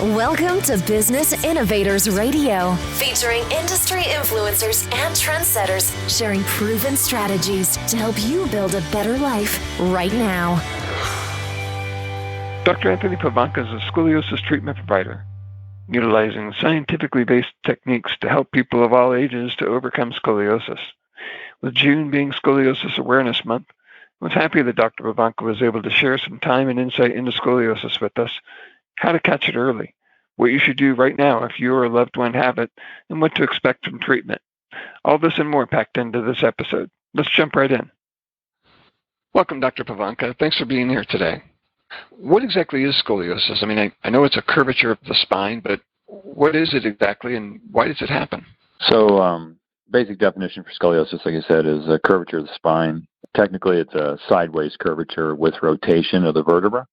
Welcome to Business Innovators Radio, featuring industry influencers and trendsetters sharing proven strategies to help you build a better life right now. Dr. Anthony Pivonka is a scoliosis treatment provider, utilizing scientifically based techniques to help people of all ages to overcome scoliosis. With June being Scoliosis Awareness Month, I was happy that Dr. Pivonka was able to share some time and insight into scoliosis with us, how to catch it early, what you should do right now if you or a loved one have it, and what to expect from treatment. All this and more packed into this episode. Let's jump right in. Welcome, Dr. Pivonka. Thanks for being here today. What exactly is scoliosis? I know it's a curvature of the spine, but what is it exactly and why does it happen? So, basic definition for scoliosis, like I said, is a curvature of the spine. Technically, it's a sideways curvature with rotation of the vertebra.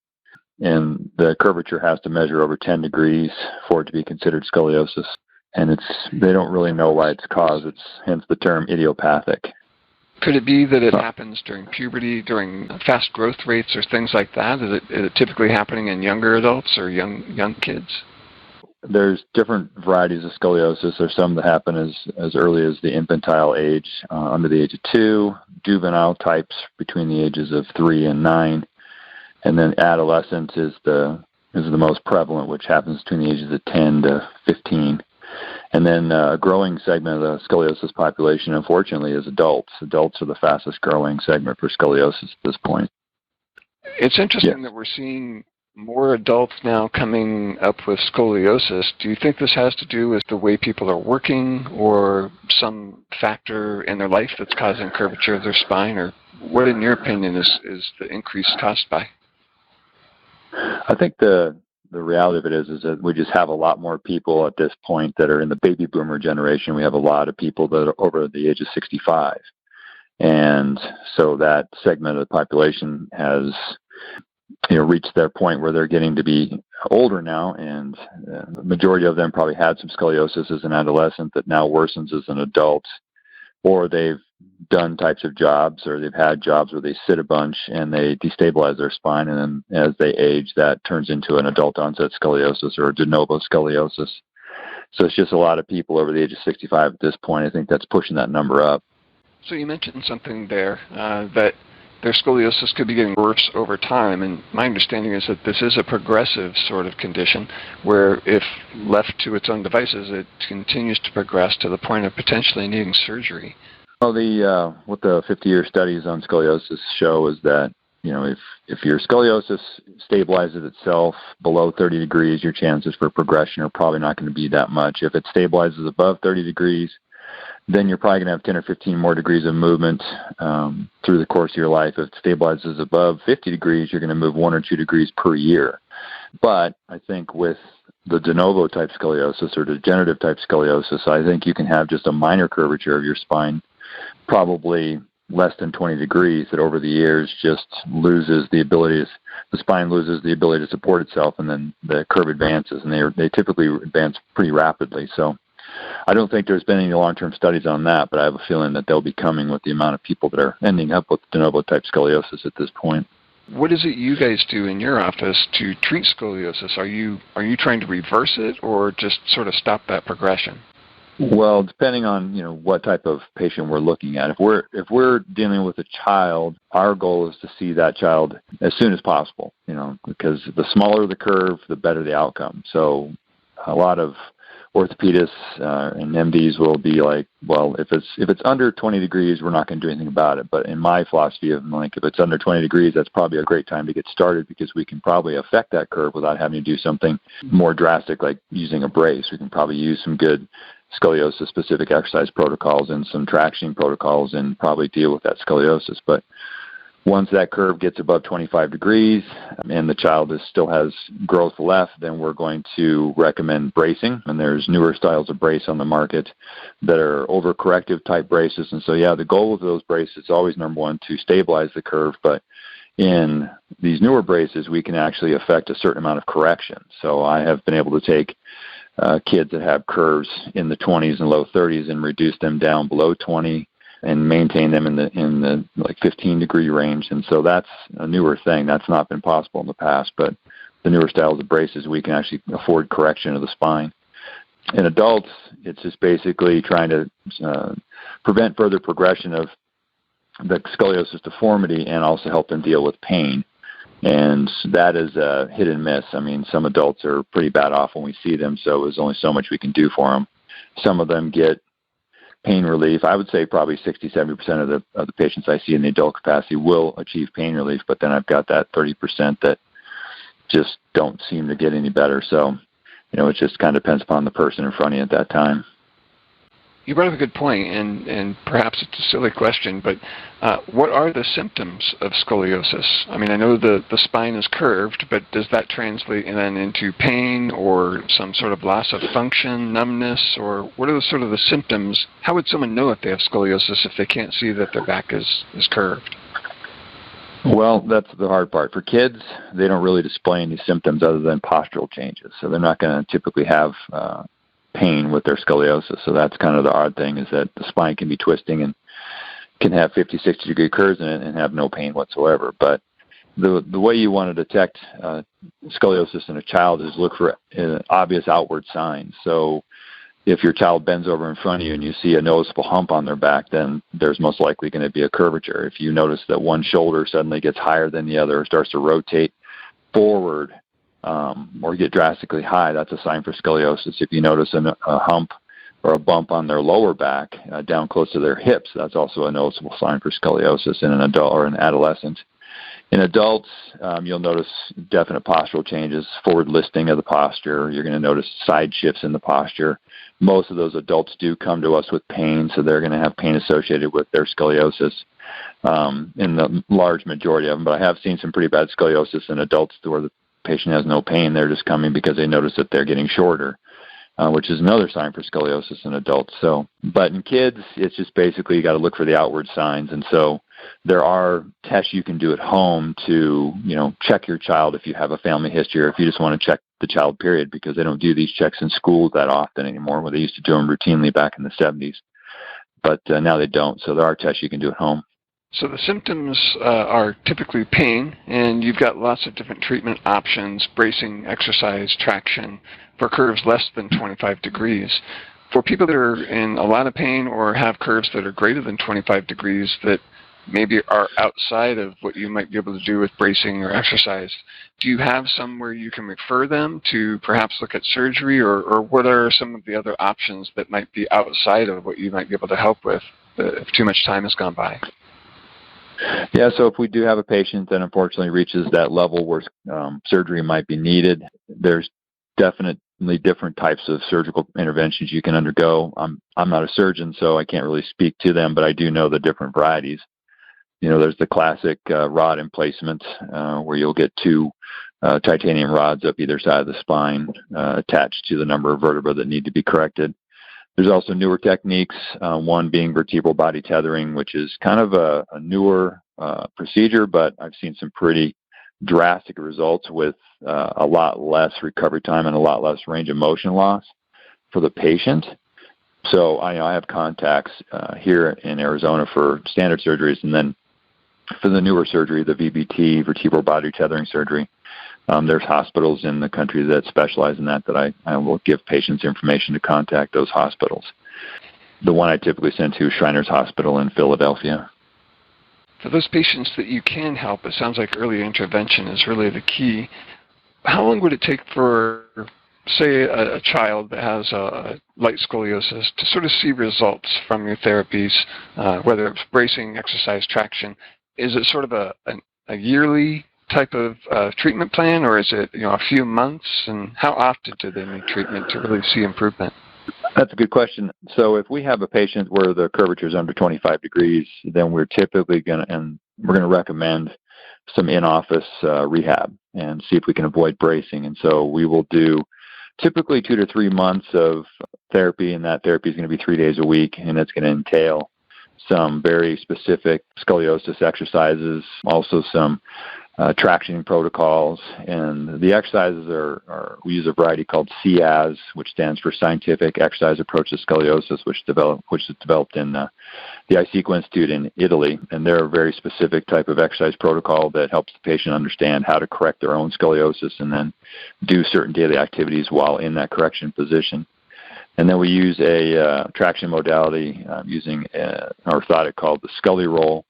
And the curvature has to measure over 10 degrees for it to be considered scoliosis. And they don't really know why it's caused. It's hence the term idiopathic. Could it be that it happens during puberty, during fast growth rates or things like that? Is it typically happening in younger adults or young kids? There's different varieties of scoliosis. There's some that happen as early as the infantile age, under the age of 2, juvenile types between the ages of 3 and 9. And then adolescence is the most prevalent, which happens between the ages of 10 to 15. And then a growing segment of the scoliosis population, unfortunately, is adults. Adults are the fastest growing segment for scoliosis at this point. It's interesting that we're seeing more adults now coming up with scoliosis. Do you think this has to do with the way people are working or some factor in their life that's causing curvature of their spine? Or what, in your opinion, is the increase caused by? I think the reality of it is that we just have a lot more people at this point that are in the baby boomer generation. We have a lot of people that are over the age of 65. And so that segment of the population has reached their point where they're getting to be older now, and the majority of them probably had some scoliosis as an adolescent that now worsens as an adult, or they've done types of jobs, or they've had jobs where they sit a bunch and they destabilize their spine, and then as they age, that turns into an adult onset scoliosis or de novo scoliosis. So it's just a lot of people over the age of 65 at this point. I think that's pushing that number up. So you mentioned something there that their scoliosis could be getting worse over time, and my understanding is that this is a progressive sort of condition where if left to its own devices, it continues to progress to the point of potentially needing surgery. Well, what the 50-year studies on scoliosis show is that, if your scoliosis stabilizes itself below 30 degrees, your chances for progression are probably not going to be that much. If it stabilizes above 30 degrees, then you're probably going to have 10 or 15 more degrees of movement through the course of your life. If it stabilizes above 50 degrees, you're going to move 1 or 2 degrees per year. But I think with the de novo type scoliosis or degenerative type scoliosis, I think you can have just a minor curvature of your spine, probably less than 20 degrees, that over the years just loses the ability, the spine loses the ability to support itself, and then the curve advances, and they typically advance pretty rapidly. So I don't think there's been any long-term studies on that, but I have a feeling that they'll be coming with the amount of people that are ending up with de novo type scoliosis at this point. What is it you guys do in your office to treat scoliosis? Are you trying to reverse it or just sort of stop that progression? Well, depending on what type of patient we're looking at. If we're dealing with a child, our goal is to see that child as soon as possible. Because the smaller the curve, the better the outcome. So a lot of orthopedists and MDs will be like, well, if it's under 20 degrees, we're not going to do anything about it. But in my philosophy of if it's under 20 degrees, that's probably a great time to get started, because we can probably affect that curve without having to do something more drastic like using a brace. We can probably use some good scoliosis-specific exercise protocols and some traction protocols and probably deal with that scoliosis. But once that curve gets above 25 degrees and the child still has growth left, then we're going to recommend bracing. And there's newer styles of brace on the market that are overcorrective type braces. And so, the goal of those braces is always, number one, to stabilize the curve. But in these newer braces, we can actually affect a certain amount of correction. So I have been able to take kids that have curves in the 20s and low 30s and reduce them down below 20 and maintain them in the 15 degree range. And so that's a newer thing. That's not been possible in the past, but the newer styles of braces, we can actually afford correction of the spine. In adults, it's just basically trying to prevent further progression of the scoliosis deformity and also help them deal with pain. And that is a hit and miss. I mean, some adults are pretty bad off when we see them, so there's only so much we can do for them. Some of them get pain relief. I would say probably 60-70% of the patients I see in the adult capacity will achieve pain relief, but then I've got that 30% that just don't seem to get any better. So, it just kind of depends upon the person in front of you at that time. You brought up a good point, and perhaps it's a silly question, but what are the symptoms of scoliosis? I mean, I know the spine is curved, but does that translate then into pain or some sort of loss of function, numbness, or what are the symptoms? How would someone know if they have scoliosis if they can't see that their back is curved? Well, that's the hard part. For kids, they don't really display any symptoms other than postural changes, so they're not going to typically have pain with their scoliosis. So that's kind of the odd thing, is that the spine can be twisting and can have 50, 60 degree curves in it and have no pain whatsoever. But the way you want to detect scoliosis in a child is look for obvious outward signs. So if your child bends over in front of you and you see a noticeable hump on their back, then there's most likely going to be a curvature. If you notice that one shoulder suddenly gets higher than the other or starts to rotate forward, or get drastically high, that's a sign for scoliosis. If you notice a hump or a bump on their lower back down close to their hips, that's also a noticeable sign for scoliosis in an adult or an adolescent. In adults, you'll notice definite postural changes, forward listing of the posture. You're going to notice side shifts in the posture. Most of those adults do come to us with pain, so they're going to have pain associated with their scoliosis in the large majority of them. But I have seen some pretty bad scoliosis in adults where the patient has no pain. They're just coming because they notice that they're getting shorter, which is another sign for scoliosis in adults. So, but in kids, it's just basically you got to look for the outward signs. And so there are tests you can do at home to, check your child if you have a family history, or if you just want to check the child, period, because they don't do these checks in schools that often anymore, where they used to do them routinely back in the 70s. But now they don't. So there are tests you can do at home. So the symptoms are typically pain, and you've got lots of different treatment options: bracing, exercise, traction, for curves less than 25 degrees. For people that are in a lot of pain or have curves that are greater than 25 degrees that maybe are outside of what you might be able to do with bracing or exercise, do you have somewhere you can refer them to perhaps look at surgery, or what are some of the other options that might be outside of what you might be able to help with if too much time has gone by? Yeah, so if we do have a patient that unfortunately reaches that level where surgery might be needed, there's definitely different types of surgical interventions you can undergo. I'm not a surgeon, so I can't really speak to them, but I do know the different varieties. There's the classic rod emplacement where you'll get two titanium rods up either side of the spine attached to the number of vertebrae that need to be corrected. There's also newer techniques, one being vertebral body tethering, which is kind of a newer procedure, but I've seen some pretty drastic results with a lot less recovery time and a lot less range of motion loss for the patient. So I have contacts here in Arizona for standard surgeries, and then for the newer surgery, the VBT, vertebral body tethering surgery, there's hospitals in the country that specialize in that I will give patients information to contact those hospitals. The one I typically send to is Shriners Hospital in Philadelphia. For those patients that you can help, it sounds like early intervention is really the key. How long would it take for, say, a child that has a light scoliosis to sort of see results from your therapies, whether it's bracing, exercise, traction? Is it sort of a yearly type of treatment plan, or is it a few months? And how often do they need treatment to really see improvement? That's a good question. So if we have a patient where the curvature is under 25 degrees, then we're typically going to recommend some in-office rehab and see if we can avoid bracing. And so we will do typically 2 to 3 months of therapy, and that therapy is going to be 3 days a week, and it's going to entail some very specific scoliosis exercises, also some traction protocols, and the exercises we use a variety called CAS, which stands for Scientific Exercise Approach to Scoliosis, which is developed in the iSequo Institute in Italy, and they're a very specific type of exercise protocol that helps the patient understand how to correct their own scoliosis and then do certain daily activities while in that correction position. And then we use a traction modality using an orthotic called the Scully roll.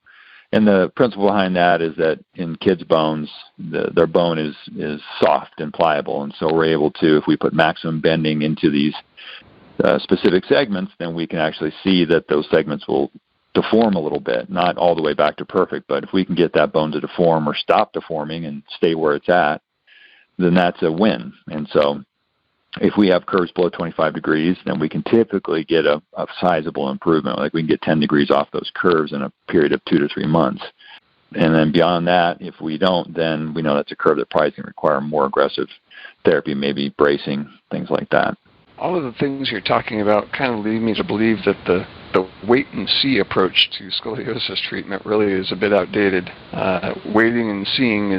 And the principle behind that is that in kids' bones, their bone is soft and pliable. And so we're able to, if we put maximum bending into these specific segments, then we can actually see that those segments will deform a little bit, not all the way back to perfect. But if we can get that bone to deform or stop deforming and stay where it's at, then that's a win. And so if we have curves below 25 degrees, then we can typically get a sizable improvement. Like we can get 10 degrees off those curves in a period of 2 to 3 months. And then beyond that, if we don't, then we know that's a curve that probably is going to require more aggressive therapy, maybe bracing, things like that. All of the things you're talking about kind of lead me to believe that the wait-and-see approach to scoliosis treatment really is a bit outdated. Waiting and seeing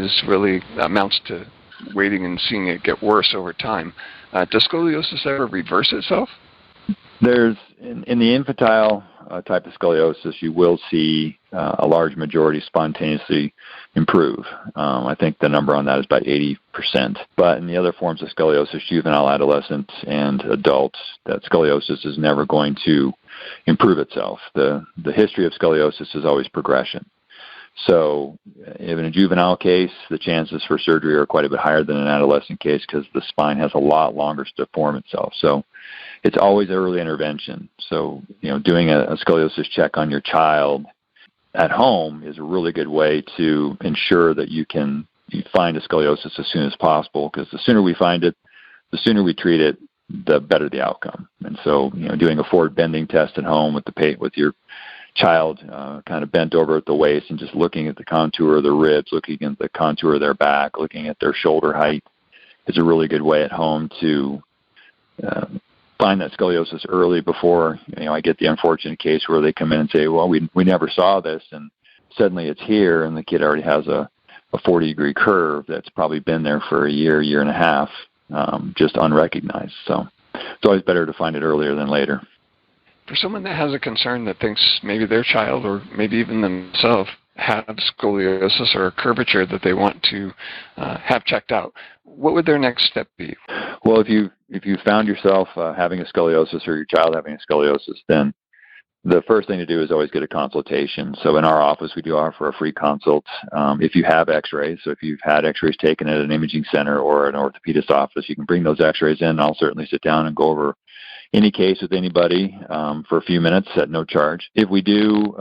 amounts to waiting and seeing it get worse over time. Does scoliosis ever reverse itself? There's in the infantile type of scoliosis, you will see a large majority spontaneously improve. I think the number on that is about 80%. But in the other forms of scoliosis, juvenile, adolescent, and adults, that scoliosis is never going to improve itself. The history of scoliosis is always progression. So in a juvenile case, the chances for surgery are quite a bit higher than an adolescent case because the spine has a lot longer to form itself. So it's always early intervention. So, doing a scoliosis check on your child at home is a really good way to ensure that you find a scoliosis as soon as possible, because the sooner we find it, the sooner we treat it, the better the outcome. And so, doing a forward bending test at home with your child kind of bent over at the waist and just looking at the contour of their ribs, looking at the contour of their back, looking at their shoulder height is a really good way at home to find that scoliosis early before, I get the unfortunate case where they come in and say, well, we never saw this, and suddenly it's here, and the kid already has a 40-degree curve that's probably been there for a year and a half, just unrecognized. So it's always better to find it earlier than later. For someone that has a concern that thinks maybe their child or maybe even themselves have scoliosis or a curvature that they want to have checked out, what would their next step be? Well, if you found yourself having a scoliosis or your child having a scoliosis, then the first thing to do is always get a consultation. So in our office, we do offer a free consult. If you have x-rays, so if you've had x-rays taken at an imaging center or an orthopedist office, you can bring those x-rays in. I'll certainly sit down and go over any case with anybody for a few minutes at no charge. If we do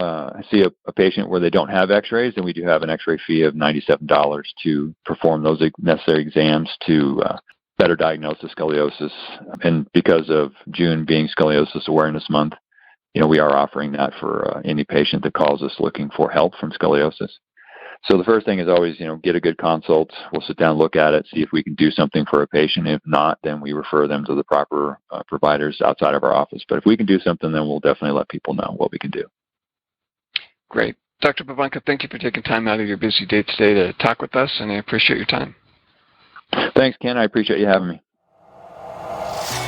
see a patient where they don't have x-rays, then we do have an x-ray fee of $97 to perform those necessary exams to better diagnose the scoliosis. And because of June being Scoliosis Awareness Month, we are offering that for any patient that calls us looking for help from scoliosis. So the first thing is always, get a good consult. We'll sit down, look at it, see if we can do something for a patient. If not, then we refer them to the proper providers outside of our office. But if we can do something, then we'll definitely let people know what we can do. Great. Dr. Pivonka, thank you for taking time out of your busy day today to talk with us, and I appreciate your time. Thanks, Ken. I appreciate you having me.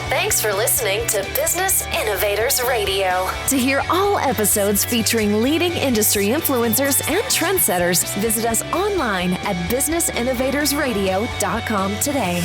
Thanks for listening to Business Innovators Radio. To hear all episodes featuring leading industry influencers and trendsetters, visit us online at businessinnovatorsradio.com today.